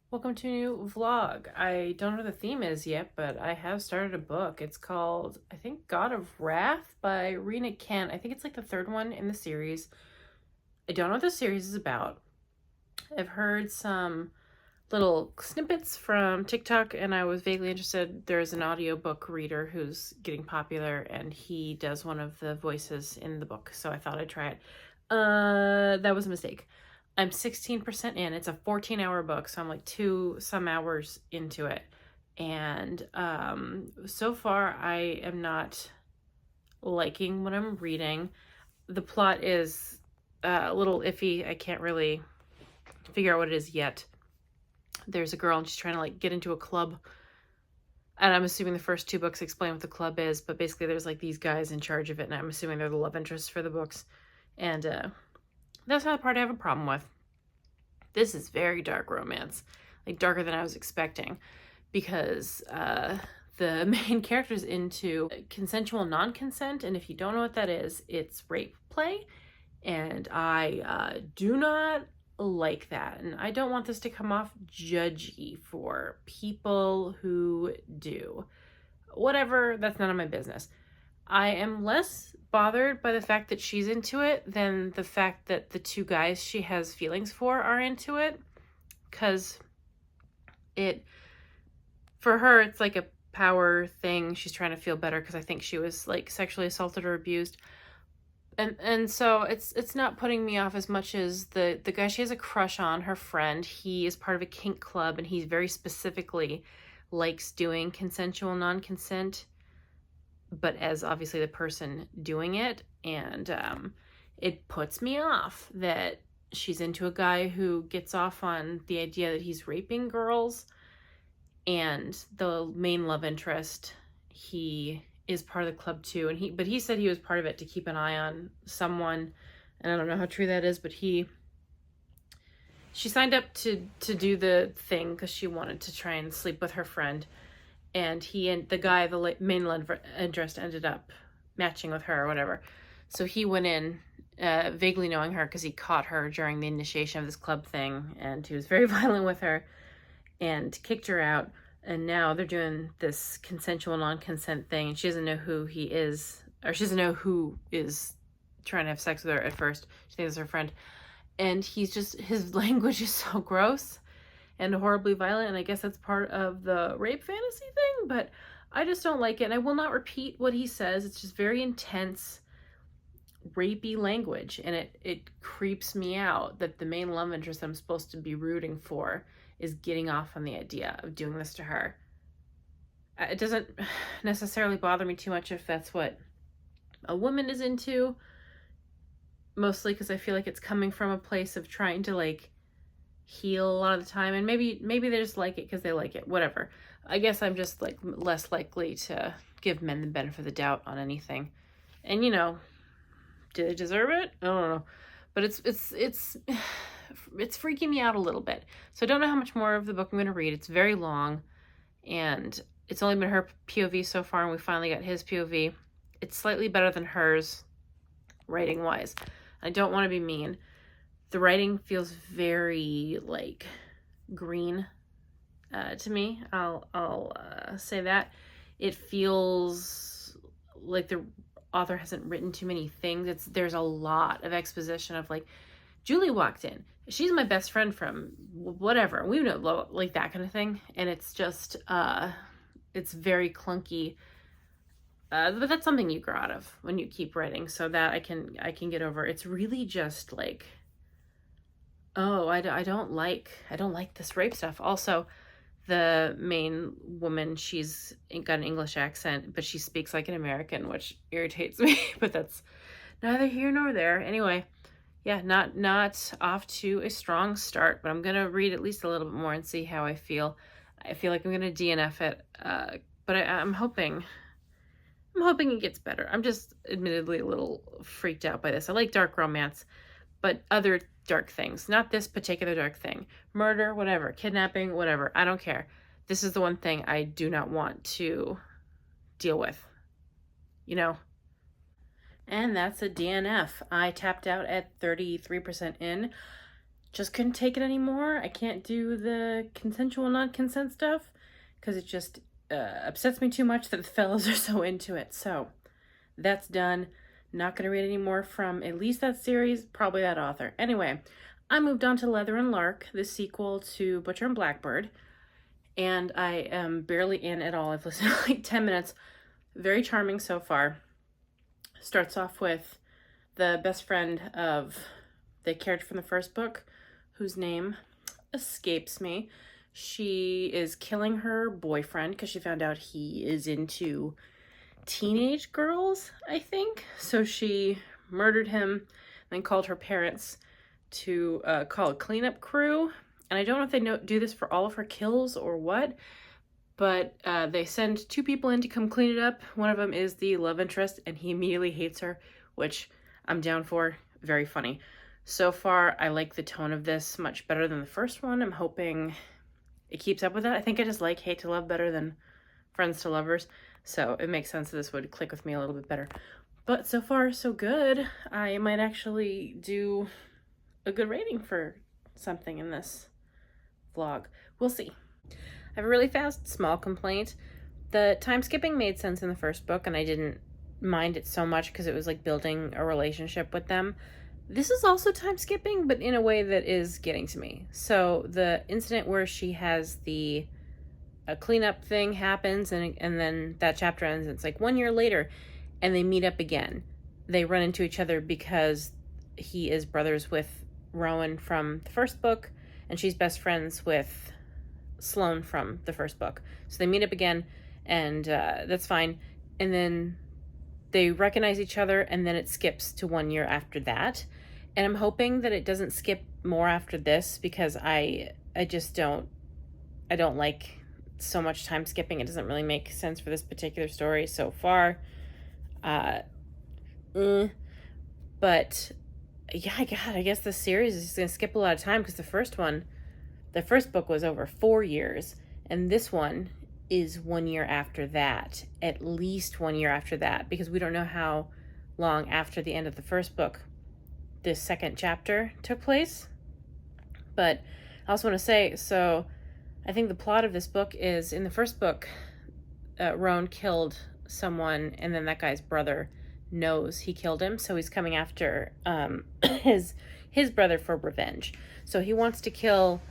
Welcome to a new vlog. I don't know what the theme is yet, but I have started a book. It's called, I think, God of Wrath by Rena Kent. I think it's like the third one in the series. I don't know what the series is about. I've heard some little snippets from TikTok and I was vaguely interested. There's an audiobook reader who's getting popular and he does one of the voices in the book, so I thought I'd try it. That was a mistake. I'm 16% in. It's a 14-hour book, so I'm like some hours into it. And so far I am not liking what I'm reading. The plot is a little iffy. I can't really figure out what it is yet. There's a girl and she's trying to like get into a club. And I'm assuming the first two books explain what the club is, but basically there's like these guys in charge of it, and I'm assuming they're the love interests for the books. And that's not the part I have a problem with. This is very dark romance, like darker than I was expecting, because the main character is into consensual non-consent, and if you don't know what that is, it's rape play, and I do not like that, and I don't want this to come off judgy for people who do. Whatever, that's none of my business. I am less bothered by the fact that she's into it than the fact that the two guys she has feelings for are into it. Because for her, it's like a power thing. She's trying to feel better because I think she was like sexually assaulted or abused. And so it's not putting me off as much as the guy she has a crush on, her friend. He is part of a kink club and he very specifically likes doing consensual non-consent, but as obviously the person doing it. And it puts me off that she's into a guy who gets off on the idea that he's raping girls, and the main love interest, he is part of the club too, and he said he was part of it to keep an eye on someone, and I don't know how true that is, but she signed up to do the thing because she wanted to try and sleep with her friend, and he and the guy, the main love interest, ended up matching with her or whatever. So he went in vaguely knowing her because he caught her during the initiation of this club thing, and he was very violent with her and kicked her out. And now they're doing this consensual non-consent thing, and she doesn't know who he is, or she doesn't know who is trying to have sex with her at first. She thinks it's her friend. And his language is so gross and horribly violent, and I guess that's part of the rape fantasy thing, but I just don't like it, and I will not repeat what he says. It's just very intense, rapey language, and it creeps me out that the main love interest I'm supposed to be rooting for is getting off on the idea of doing this to her. It doesn't necessarily bother me too much if that's what a woman is into, mostly because I feel like it's coming from a place of trying to like heal a lot of the time, and maybe they just like it because they like it, whatever. I guess I'm just like less likely to give men the benefit of the doubt on anything, and you know, do they deserve it? I don't know, but it's freaking me out a little bit. So I don't know how much more of the book I'm going to read. It's very long, and it's only been her POV so far, and we finally got his POV. It's slightly better than hers, writing wise. I don't want to be mean. The writing feels very like green to me. I'll say that. It feels like the author hasn't written too many things. There's a lot of exposition of like, Julie walked in, she's my best friend from whatever, we know, like that kind of thing, and it's just it's very clunky, but that's something you grow out of when you keep writing, so that I can get over. It's really just like, oh, I don't like this rape stuff. Also, the main woman, she's got an English accent, but she speaks like an American, which irritates me, but that's neither here nor there. Anyway, yeah, not off to a strong start, but I'm going to read at least a little bit more and see how I feel. I feel like I'm going to DNF it, but I'm hoping it gets better. I'm just admittedly a little freaked out by this. I like dark romance, but other dark things, not this particular dark thing. Murder, whatever, kidnapping, whatever, I don't care. This is the one thing I do not want to deal with, you know? And that's a DNF. I tapped out at 33% in. just couldn't take it anymore. I can't do the consensual non-consent stuff because it just upsets me too much that the fellows are so into it. So that's done. Not going to read any more from at least that series, probably that author. Anyway, I moved on to Leather and Lark, the sequel to Butcher and Blackbird, and I am barely in at all. I've listened to like 10 minutes. Very charming so far. Starts off with the best friend of the character from the first book, whose name escapes me. She is killing her boyfriend because she found out he is into teenage girls, I think. So she murdered him, then called her parents to call a cleanup crew. And I don't know if they do this for all of her kills or what, but they send 2 people in to come clean it up. One of them is the love interest, and he immediately hates her, which I'm down for. Very funny. So far, I like the tone of this much better than the first one. I'm hoping it keeps up with that. I think I just like hate to love better than friends to lovers. So it makes sense that this would click with me a little bit better. But so far, so good. I might actually do a good rating for something in this vlog. We'll see. I have a really fast, small complaint. The time skipping made sense in the first book, and I didn't mind it so much because it was like building a relationship with them. This is also time skipping, but in a way that is getting to me. So the incident where she has a cleanup thing happens, and then that chapter ends, and it's like 1 year later, and they meet up again. They run into each other because he is brothers with Rowan from the first book, and she's best friends with Sloane from the first book. So they meet up again, and that's fine. And then they recognize each other, and then it skips to 1 year after that. And I'm hoping that it doesn't skip more after this, because I just don't like so much time skipping. It doesn't really make sense for this particular story so far. But yeah, I guess the series is going to skip a lot of time, because the first book was over 4 years, and this one is 1 year after that, at least 1 year after that, because we don't know how long after the end of the first book this second chapter took place. But I also want to say, so I think the plot of this book is, in the first book, Rowan killed someone, and then that guy's brother knows he killed him, so he's coming after his brother for revenge. So he wants to kill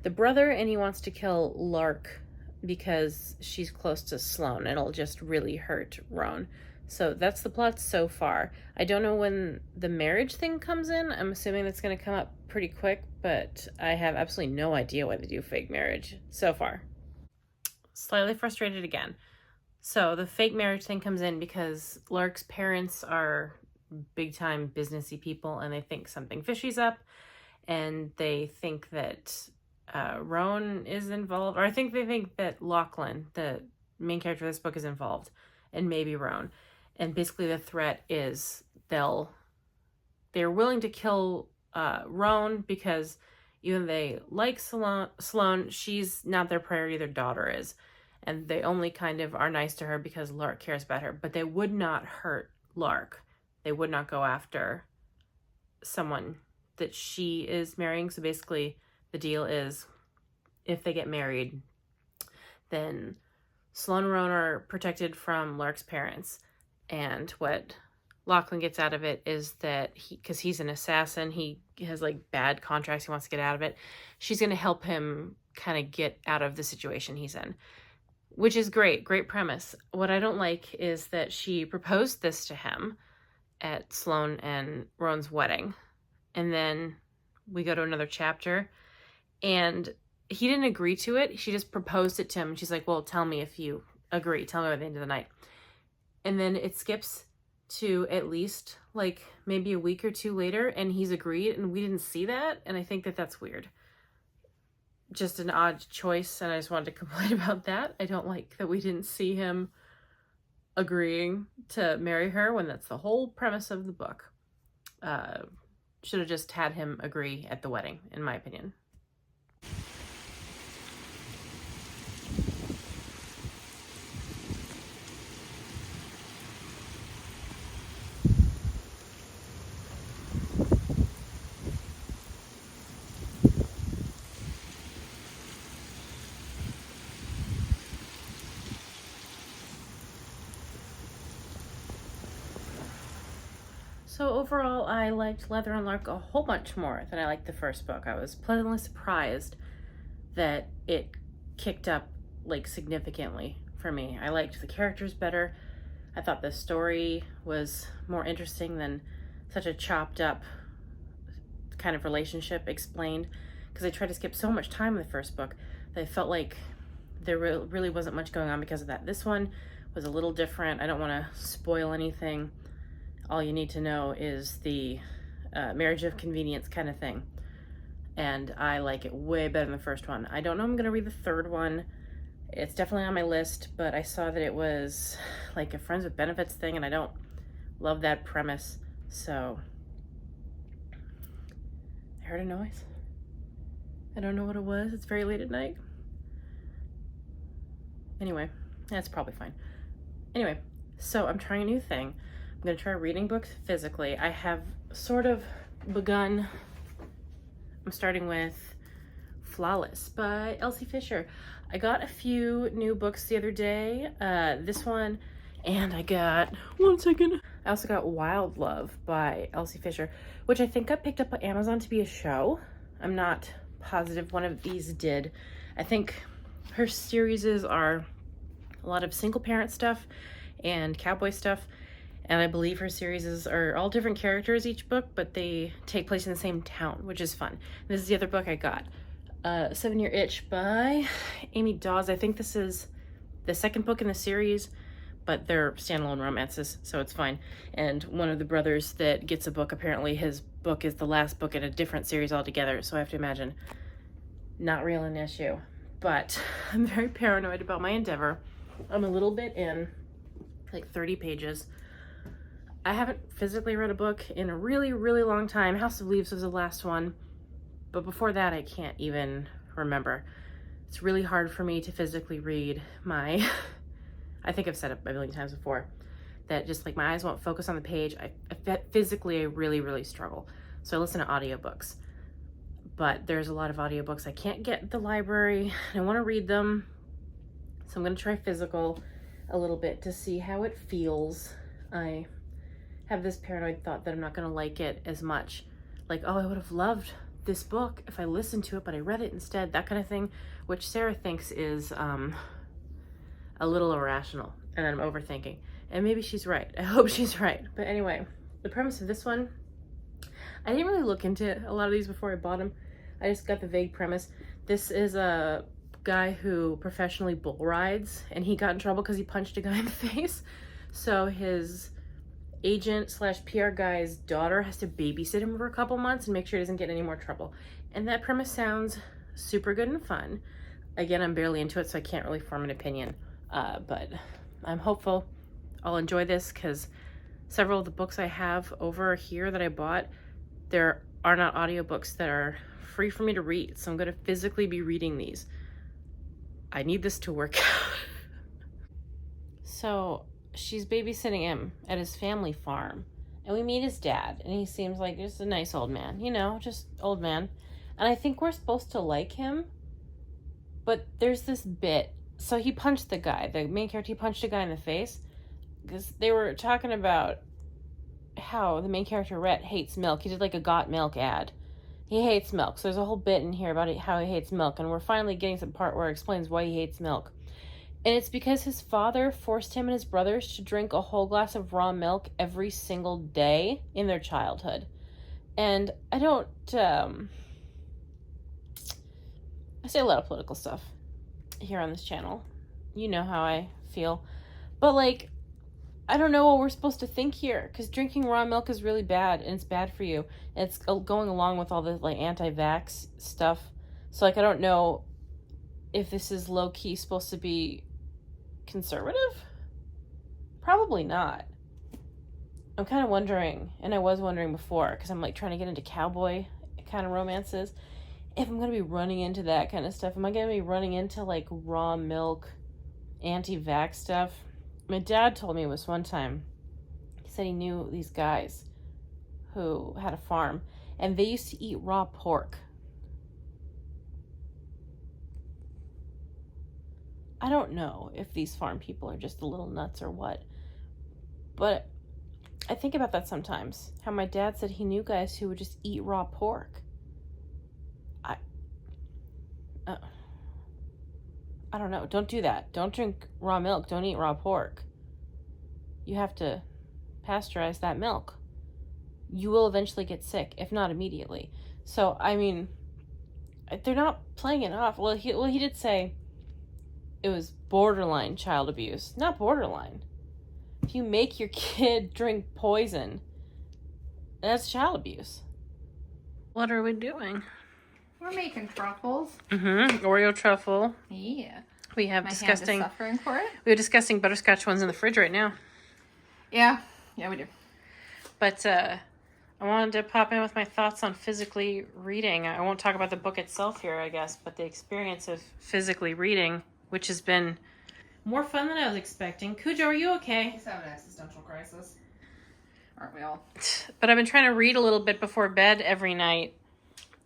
the brother, and he wants to kill Lark because she's close to Sloane. It'll just really hurt Rowan. So that's the plot so far. I don't know when the marriage thing comes in. I'm assuming that's going to come up pretty quick, but I have absolutely no idea why they do fake marriage so far. Slightly frustrated again. So the fake marriage thing comes in because Lark's parents are big-time businessy people, and they think something fishy's up, and they think that Rowan is involved, or I think they think that Lachlan, the main character of this book, is involved, and maybe Rowan. And basically the threat is they're willing to kill Rowan because even though they like Sloane, she's not their priority, their daughter is. And they only kind of are nice to her because Lark cares about her. But they would not hurt Lark. They would not go after someone that she is marrying. So basically the deal is, if they get married, then Sloane and Rowan are protected from Lark's parents. And what Lachlan gets out of it is that because he's an assassin, he has like bad contracts, he wants to get out of it. She's going to help him kind of get out of the situation he's in, which is great premise. What I don't like is that she proposed this to him at Sloane and Rowan's wedding, and then we go to another chapter, and he didn't agree to it. She just proposed it to him, and she's like, well, tell me if you agree. Tell me by the end of the night. And then it skips to at least like maybe a week or 2 later, and he's agreed, and we didn't see that, and I think that that's weird. Just an odd choice, and I just wanted to complain about that. I don't like that we didn't see him agreeing to marry her when that's the whole premise of the book. Should have just had him agree at the wedding, in my opinion. So overall, I liked Leather and Lark a whole bunch more than I liked the first book. I was pleasantly surprised that it kicked up like significantly for me. I liked the characters better. I thought the story was more interesting than such a chopped up kind of relationship explained, because I tried to skip so much time in the first book that I felt like there really wasn't much going on because of that. This one was a little different. I don't want to spoil anything. All you need to know is the marriage of convenience kind of thing. And I like it way better than the first one. I don't know if I'm going to read the third one. It's definitely on my list, but I saw that it was like a friends with benefits thing, and I don't love that premise. So I heard a noise. I don't know what it was. It's very late at night. Anyway, that's probably fine. Anyway, so I'm trying a new thing. I'm going to try reading books physically. I have sort of begun. I'm starting with Flawless by Elsie Fisher. I got a few new books the other day. This one, and I got, one second. I also got Wild Love by Elsie Fisher, which I think got picked up by Amazon to be a show. I'm not positive one of these did. I think her series are a lot of single parent stuff and cowboy stuff. And I believe her series are all different characters each book, but they take place in the same town, which is fun. This is the other book I got. 7 Year Itch by Amy Dawes. I think this is the second book in the series, but they're standalone romances, so it's fine. And one of the brothers that gets a book, apparently his book is the last book in a different series altogether, so I have to imagine not real an issue. But I'm very paranoid about my endeavor. I'm a little bit in, like 30 pages. I haven't physically read a book in a really long time. House of Leaves was the last one, but before that I can't even remember. It's really hard for me to physically read my, I think I've said it a million times before, that just like my eyes won't focus on the page. I physically really struggle. So I listen to audiobooks, but there's a lot of audiobooks I can't get at the library. I want to read them, so I'm going to try physical a little bit to see how it feels. I have this paranoid thought that I'm not going to like it as much. Like, oh, I would have loved this book if I listened to it, but I read it instead, that kind of thing, which Sarah thinks is a little irrational, and I'm overthinking. And maybe she's right. I hope she's right. But anyway, the premise of this one, I didn't really look into a lot of these before I bought them. I just got the vague premise. This is a guy who professionally bull rides, and he got in trouble because he punched a guy in the face. So his agent slash PR guy's daughter has to babysit him for a couple months and make sure he doesn't get any more trouble. And that premise sounds super good and fun. Again, I'm barely into it, so I can't really form an opinion. But I'm hopeful I'll enjoy this, because several of the books I have over here that I bought, there are not audiobooks that are free for me to read. So I'm going to physically be reading these. I need this to work out. So she's babysitting him at his family farm, and we meet his dad, and he seems like just a nice old man, you know, just old man. And I think we're supposed to like him, but there's this bit. So he punched the guy, the main character, he punched a guy in the face, because they were talking about how the main character, Rhett, hates milk. He did like a got milk ad. He hates milk. So there's a whole bit in here about how he hates milk, and we're finally getting to the part where it explains why he hates milk. And it's because his father forced him and his brothers to drink a whole glass of raw milk every single day in their childhood. And I don't, I say a lot of political stuff here on this channel. You know how I feel. But like, I don't know what we're supposed to think here, because drinking raw milk is really bad, and it's bad for you. And it's going along with all the like anti-vax stuff. So like, I don't know if this is low-key supposed to be conservative? Probably not. I'm kind of wondering, and I was wondering before, because I'm like trying to get into cowboy kind of romances, if I'm going to be running into that kind of stuff. Am I going to be running into like raw milk, anti-vax stuff? My dad told me this one time. He said he knew these guys who had a farm, and they used to eat raw pork. I don't know if these farm people are just a little nuts or what, but I think about that sometimes. How my dad said he knew guys who would just eat raw pork. I don't know. Don't do that. Don't drink raw milk. Don't eat raw pork. You have to pasteurize that milk. You will eventually get sick, if not immediately. So, I mean, they're not playing it off. Well, he did say it was borderline child abuse. Not borderline. If you make your kid drink poison, that's child abuse. What are we doing? We're making truffles. Oreo truffle. Yeah. We have My disgusting. hand is suffering for it. We have disgusting butterscotch ones in the fridge right now. Yeah. Yeah, we do. But I wanted to pop in with my thoughts on physically reading. I won't talk about the book itself here, I guess, but the experience of physically reading, which has been more fun than I was expecting. Cujo, are you okay? He's having an existential crisis. Aren't we all? But I've been trying to read a little bit before bed every night.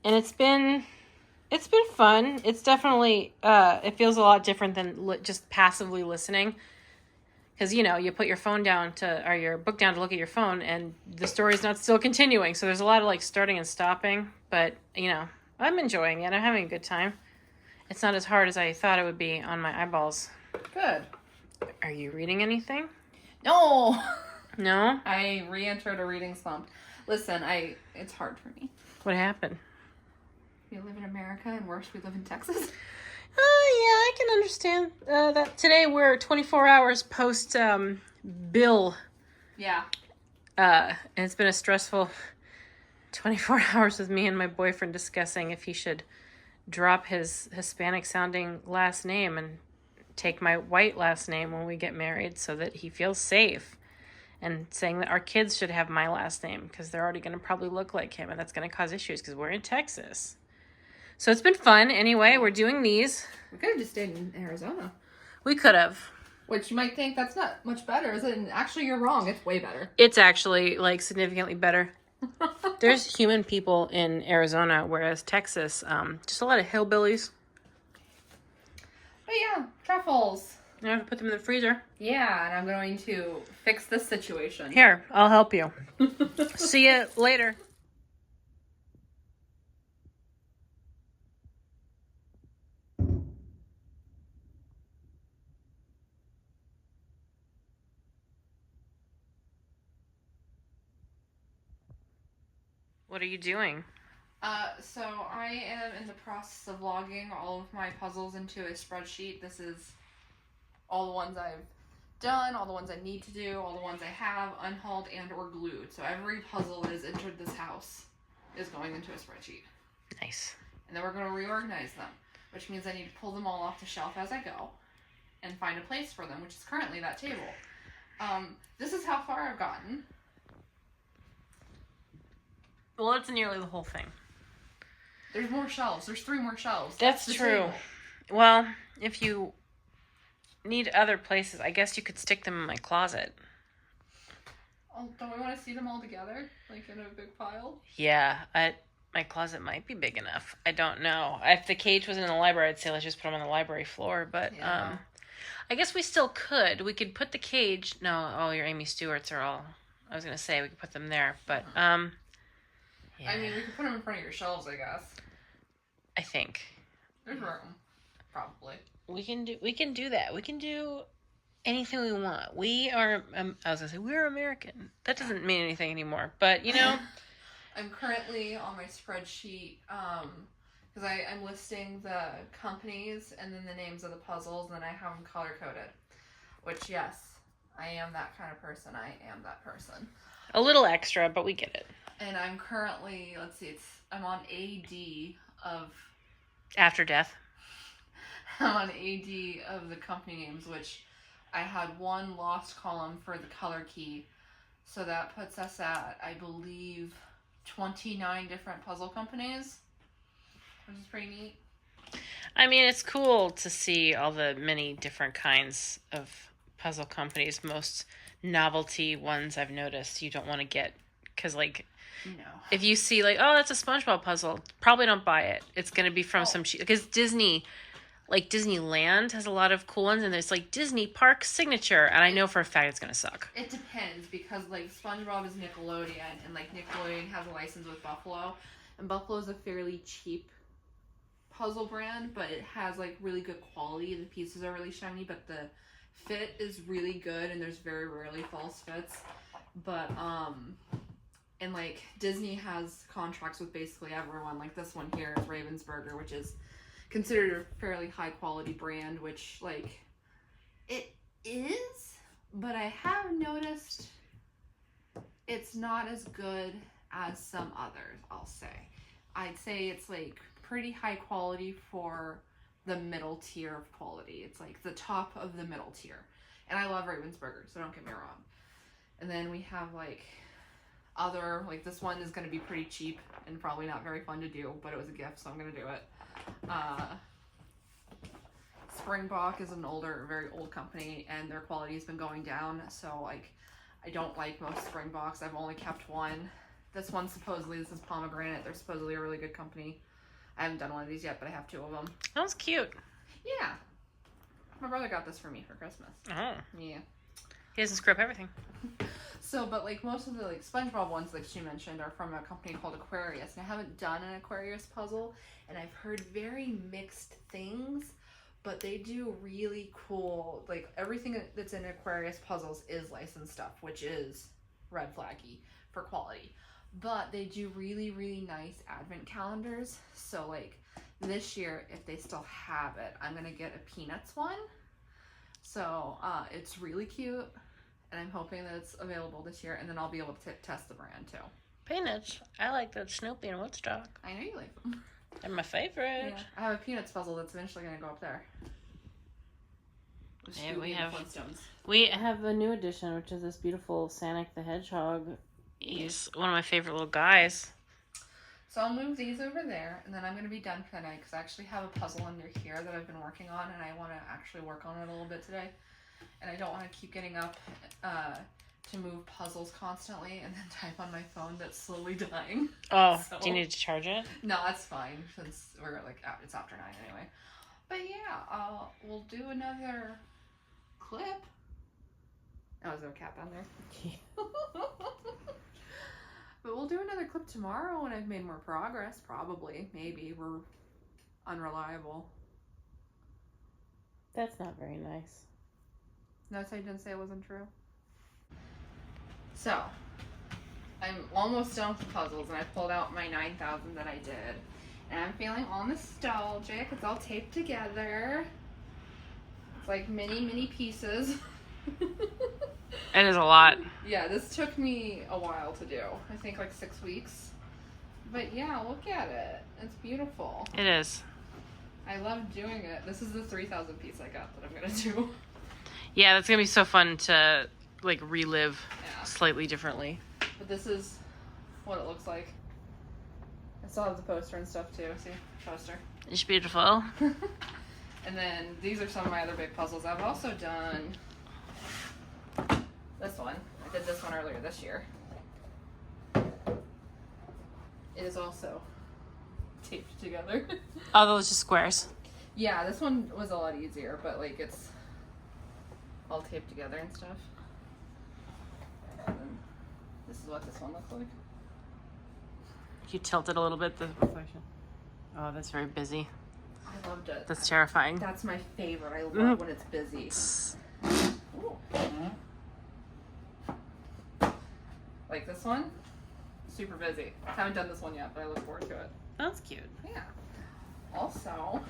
And it's been fun. It's definitely, it feels a lot different than just passively listening. Because, you put your phone down or your book down to look at your phone and the story's not still continuing. So there's a lot of starting and stopping. But, I'm enjoying it. I'm having a good time. It's not as hard as I thought it would be on my eyeballs. Good. Are you reading anything? No. No? I re-entered a reading slump. Listen, it's hard for me. What happened? We live in America, and worse, we live in Texas. Yeah, I can understand that. Today we're 24 hours post bill. Yeah. And it's been a stressful 24 hours with me and my boyfriend discussing if he should drop his Hispanic-sounding last name and take my white last name when we get married so that he feels safe. And saying that our kids should have my last name because they're already going to probably look like him, and that's going to cause issues because we're in Texas. So it's been fun. Anyway, we're doing these. We could have just stayed in Arizona. We could have. Which you might think that's not much better, is it? And actually, you're wrong. It's way better. It's actually, significantly better. There's human people in Arizona, whereas Texas, just a lot of hillbillies. But yeah, truffles. I have to put them in the freezer. Yeah, and I'm going to fix this situation. Here, I'll help you. See you later. What are you doing? So I am in the process of logging all of my puzzles into a spreadsheet. This is all the ones I've done, all the ones I need to do, all the ones I have unhauled and or glued. So every puzzle that has entered this house is going into a spreadsheet. Nice. And then we're going to reorganize them, which means I need to pull them all off the shelf as I go and find a place for them, which is currently that table. This is how far I've gotten. Well, that's nearly the whole thing. There's more shelves. There's 3 more shelves. That's true. Table. Well, if you need other places, I guess you could stick them in my closet. Oh, don't we want to see them all together? Like in a big pile? Yeah, my closet might be big enough. I don't know. If the cage was in the library, I'd say let's just put them on the library floor. But yeah. I guess we still could. We could put the cage. No, all your Amy Stewarts are all. I was gonna say we could put them there, but yeah. I mean, we could put them in front of your shelves, I guess. I think there's room, probably. We can do that. We can do anything we want. We are. I was gonna say we're American. That doesn't mean anything anymore. But I'm currently on my spreadsheet because I'm listing the companies and then the names of the puzzles, and then I have them color coded. Which, yes, I am that kind of person. I am that person. A little extra, but we get it. And I'm currently, I'm on AD of... After death. I'm on AD of the company names, which I had one lost column for the color key. So that puts us at, I believe, 29 different puzzle companies, which is pretty neat. I mean, it's cool to see all the many different kinds of puzzle companies. Most novelty ones I've noticed you don't want to get because, if you see, oh, that's a SpongeBob puzzle, probably don't buy it. It's going to be from some... Because Disney like Disneyland has a lot of cool ones, and there's like Disney Park Signature, and I know for a fact it's gonna suck. It depends, because like SpongeBob is Nickelodeon, and like Nickelodeon has a license with Buffalo, and Buffalo is a fairly cheap puzzle brand, but it has like really good quality. The pieces are really shiny, but the fit is really good, and there's very rarely false fits. But and like Disney has contracts with basically everyone. Like this one here is Ravensburger, which is considered a fairly high quality brand, which like it is, but I have noticed it's not as good as some others, I'll say. I'd say it's like pretty high quality for the middle tier of quality. It's like the top of the middle tier. And I love Ravensburger, so don't get me wrong. And then we have like other, like this one is going to be pretty cheap and probably not very fun to do, but it was a gift, so I'm going to do it. Springbok is an older, very old company, and their quality has been going down, so like I don't like most Springboks. I've only kept one. This one supposedly, this is Pomegranate. They're supposedly a really good company. I haven't done one of these yet, but I have 2 of them. That was cute. Yeah. My brother got this for me for Christmas. Oh. Yeah. He doesn't screw up everything. So, but like most of the like SpongeBob ones, like she mentioned, are from a company called Aquarius. And I haven't done an Aquarius puzzle, and I've heard very mixed things, but they do really cool, like everything that's in Aquarius puzzles is licensed stuff, which is red flaggy for quality. But they do really, really nice advent calendars. So like this year, if they still have it, I'm going to get a Peanuts one. So it's really cute. And I'm hoping that it's available this year. And then I'll be able to test the brand too. Peanuts. I like that Snoopy and Woodstock. I know you like them. They're my favorite. Yeah. I have a Peanuts puzzle that's eventually going to go up there. Yeah, we have a new addition, which is this beautiful Sonic the Hedgehog. He's one of my favorite little guys. So I'll move these over there, and then I'm going to be done for the night, because I actually have a puzzle under here that I've been working on, and I want to actually work on it a little bit today. And I don't want to keep getting up to move puzzles constantly and then type on my phone that's slowly dying. Oh, so, do you need to charge it? No, that's fine, since we're like, it's after 9 anyway. But yeah, we'll do another clip. Oh, is there a cat down there? But we'll do another clip tomorrow when I've made more progress, probably. Maybe. We're unreliable. That's not very nice. Notice I didn't say it wasn't true. So, I'm almost done with the puzzles, and I pulled out my 9,000 that I did. And I'm feeling all nostalgic. It's all taped together. It's like mini pieces. It is a lot. Yeah, this took me a while to do. I think like 6 weeks. But yeah, look at it. It's beautiful. It is. I love doing it. This is the 3,000 piece I got that I'm going to do. Yeah, that's going to be so fun to like relive slightly differently. But this is what it looks like. I still have the poster and stuff too. See? Poster. It's beautiful. And then these are some of my other big puzzles. I've also done this one. I did this one earlier this year. It is also taped together. Oh, those are just squares. Yeah, this one was a lot easier, but like it's all taped together and stuff. And then this is what this one looks like. You tilt it a little bit, the reflection. Oh, that's very busy. I loved it. That's terrifying. That's my favorite. I love when it's busy. Ooh. Like this one, super busy. I haven't done this one yet, but I look forward to it. That's cute. Yeah. Also,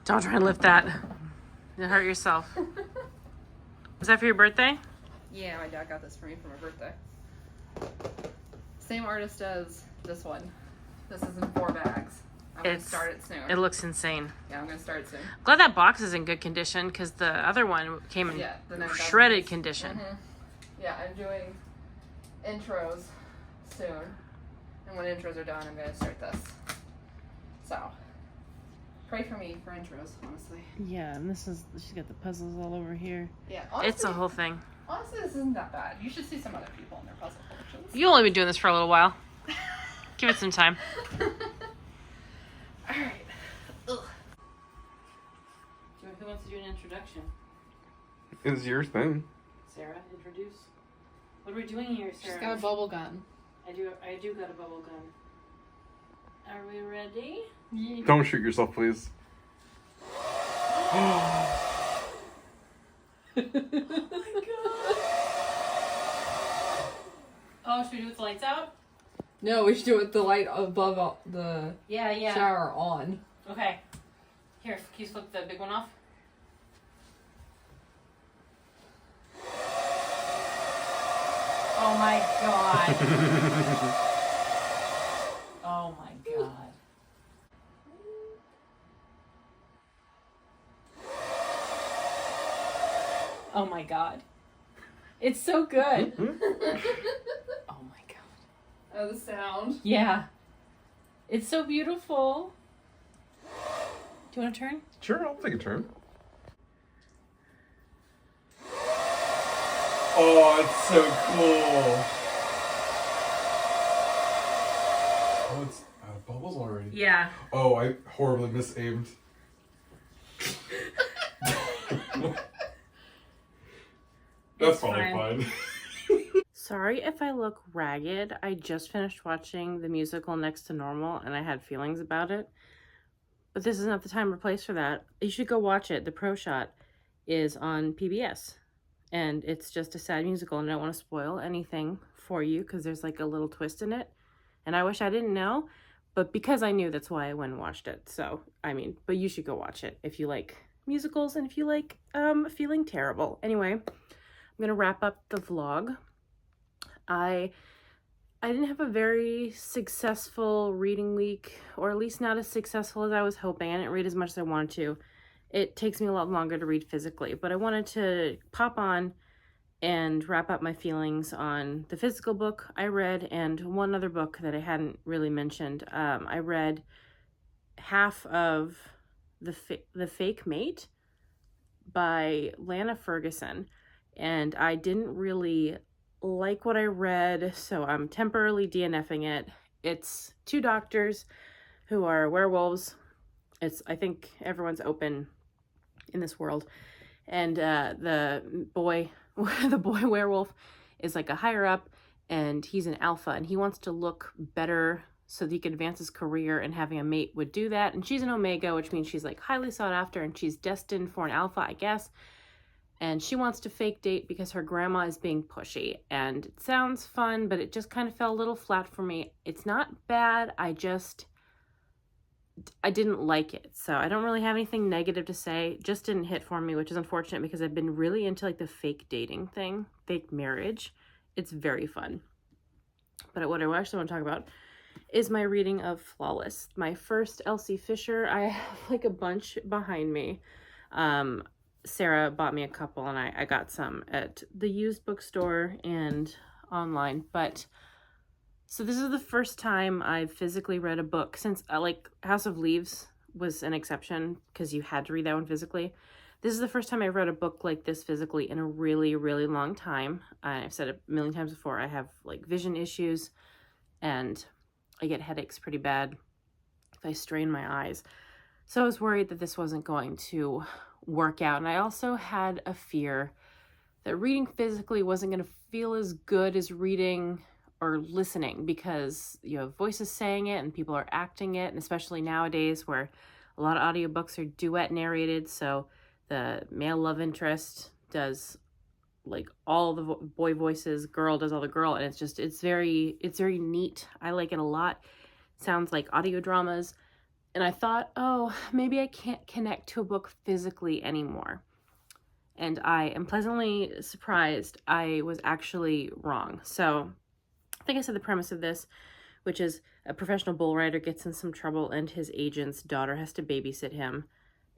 don't try and lift that. You'll hurt yourself. Was that for your birthday? Yeah, my dad got this for me for my birthday. Same artist as this one. This is in 4 bags. I'm going to start it soon. It looks insane. Yeah, I'm going to start it soon. Glad that box is in good condition, because the other one came in shredded condition. Mm-hmm. Yeah, I'm doing intros soon. And when intros are done, I'm going to start this. So, pray for me for intros, honestly. Yeah, and she's got the puzzles all over here. Yeah, honestly, it's a whole thing. Honestly, this isn't that bad. You should see some other people in their puzzle collections. You've only been doing this for a little while. Give it some time. Alright. Who wants to do an introduction? It's your thing. Sarah, introduce. What are we doing here, Sarah? She's got a bubble gun. I do got a bubble gun. Are we ready? Yeah. Don't shoot yourself, please. Oh my god. Oh, should we do it with the lights out? No, we should do it with the light above the Yeah. shower on. Okay. Here, can you flip the big one off? Oh my god. Oh my god. Oh my god. It's so good. Oh my god. Oh, the sound. Yeah. It's so beautiful. Do you want to turn? Sure, I'll take a turn. Oh, it's so cool. Oh, it's out of bubbles already. Yeah. Oh, I horribly misaimed. That's probably fine. Sorry if I look ragged. I just finished watching the musical Next to Normal and I had feelings about it. But this is not the time or place for that. You should go watch it. The Pro Shot is on PBS. And it's just a sad musical and I don't want to spoil anything for you because there's like a little twist in it. And I wish I didn't know. But because I knew, that's why I went and watched it. So, I mean, but you should go watch it if you like musicals and if you like feeling terrible. Anyway, I'm going to wrap up the vlog. I didn't have a very successful reading week, or at least not as successful as I was hoping. I didn't read as much as I wanted to. It takes me a lot longer to read physically, but I wanted to pop on and wrap up my feelings on the physical book I read and one other book that I hadn't really mentioned. I read half of The Fake Mate by Lana Ferguson, and I didn't really like what I read, so I'm temporarily DNFing it. It's two doctors who are werewolves. I think everyone's open in this world. And the boy werewolf is like a higher up, and he's an alpha, and he wants to look better so that he can advance his career, and having a mate would do that. And she's an omega, which means she's like highly sought after, and she's destined for an alpha, I guess. And she wants to fake date because her grandma is being pushy. And it sounds fun, but it just kind of fell a little flat for me. It's not bad. I didn't like it. So I don't really have anything negative to say. It just didn't hit for me, which is unfortunate because I've been really into like the fake dating thing, fake marriage. It's very fun. But what I actually want to talk about is my reading of Flawless. My first Elsie Fisher. I have like a bunch behind me. Sarah bought me a couple and I got some at the used bookstore and online. But so this is the first time I've physically read a book since like House of Leaves was an exception because you had to read that one physically. This is the first time I've read a book like this physically in a really, really long time. I've said it a million times before. I have like vision issues and I get headaches pretty bad if I strain my eyes. So I was worried that this wasn't going to work out. And I also had a fear that reading physically wasn't going to feel as good as reading or listening because you have voices saying it and people are acting it. And especially nowadays where a lot of audiobooks are duet narrated. So the male love interest does like all the boy voices, girl does all the girl. And it's very neat. I like it a lot. Sounds like audio dramas. And I thought, oh, maybe I can't connect to a book physically anymore. And I am pleasantly surprised I was actually wrong. So I think I said the premise of this, which is a professional bull rider gets in some trouble and his agent's daughter has to babysit him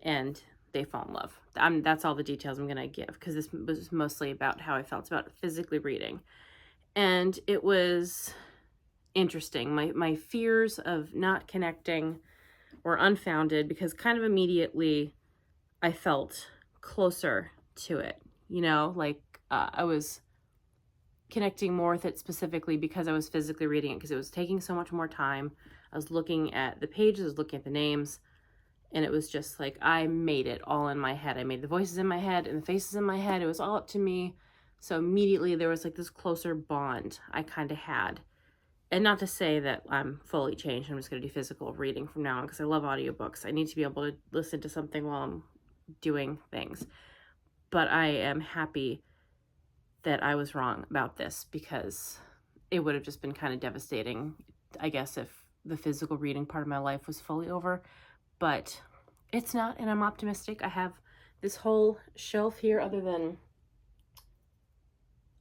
and they fall in love. That's all the details I'm going to give because this was mostly about how I felt about physically reading. And it was interesting. My fears of not connecting were unfounded because kind of immediately I felt closer to it, you know, like I was connecting more with it specifically because I was physically reading it because it was taking so much more time. I was looking at the pages, I was looking at the names, And it was just like, I made it all in my head. I made the voices in my head and the faces in my head. It was all up to me. So immediately there was like this closer bond I kind of had. And not to say that I'm fully changed. I'm just going to do physical reading from now on because I love audiobooks. I need to be able to listen to something while I'm doing things. But I am happy that I was wrong about this because it would have just been kind of devastating, I guess, if the physical reading part of my life was fully over. But it's not, and I'm optimistic. I have this whole shelf here other than...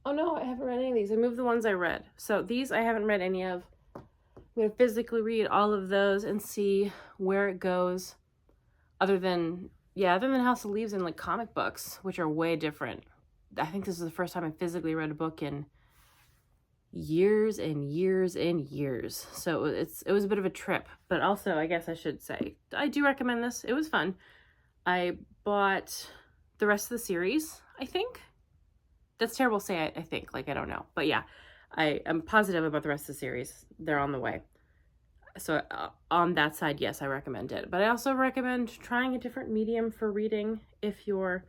Oh no, I haven't read any of these. I moved the ones I read. So these I haven't read any of. I'm going to physically read all of those and see where it goes. Other than House of Leaves and like comic books, which are way different. I think this is the first time I physically read a book in years and years and years. So it was a bit of a trip. But also, I guess I should say, I do recommend this. It was fun. I bought the rest of the series, I think. That's terrible to say, I think. Like, I don't know. But yeah, I am positive about the rest of the series. They're on the way. So on that side, yes, I recommend it. But I also recommend trying a different medium for reading if you're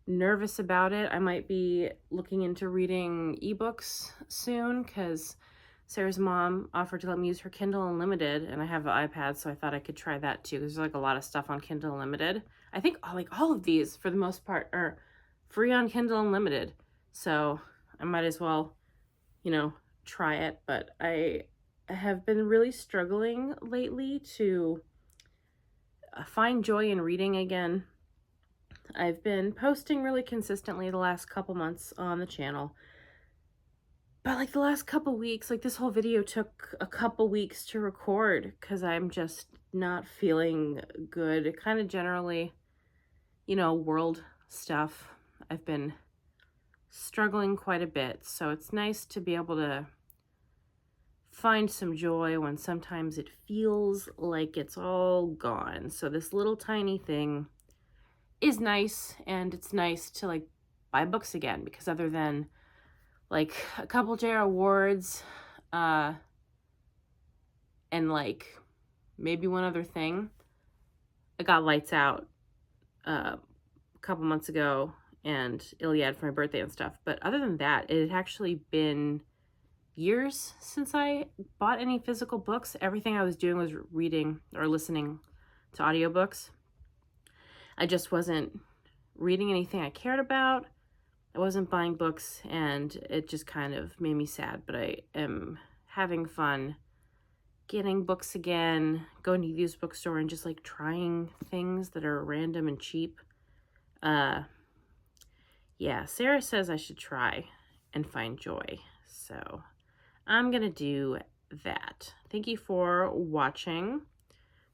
nervous about it. I might be looking into reading ebooks soon because Sarah's mom offered to let me use her Kindle Unlimited, and I have an iPad, so I thought I could try that too. There's like a lot of stuff on Kindle Unlimited. I think all of these, for the most part, are free on Kindle Unlimited. So I might as well, try it. But I have been really struggling lately to find joy in reading again. I've been posting really consistently the last couple months on the channel. But like the last couple weeks, like this whole video took a couple weeks to record because I'm just not feeling good. Kind of generally, world stuff. I've been struggling quite a bit, so it's nice to be able to find some joy when sometimes it feels like it's all gone. So this little tiny thing is nice, and it's nice to like buy books again because other than like a couple JR Awards and like maybe one other thing, I got Lights Out a couple months ago and Iliad for my birthday and stuff. But other than that, it had actually been years since I bought any physical books. Everything I was doing was reading or listening to audiobooks. I just wasn't reading anything I cared about. I wasn't buying books, and it just kind of made me sad. But I am having fun getting books again, going to the used bookstore and just like trying things that are random and cheap. Yeah, Sarah says I should try and find joy. So I'm going to do that. Thank you for watching.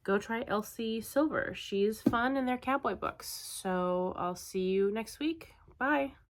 Go try Elsie Silver. She's fun and they're cowboy books. So I'll see you next week. Bye.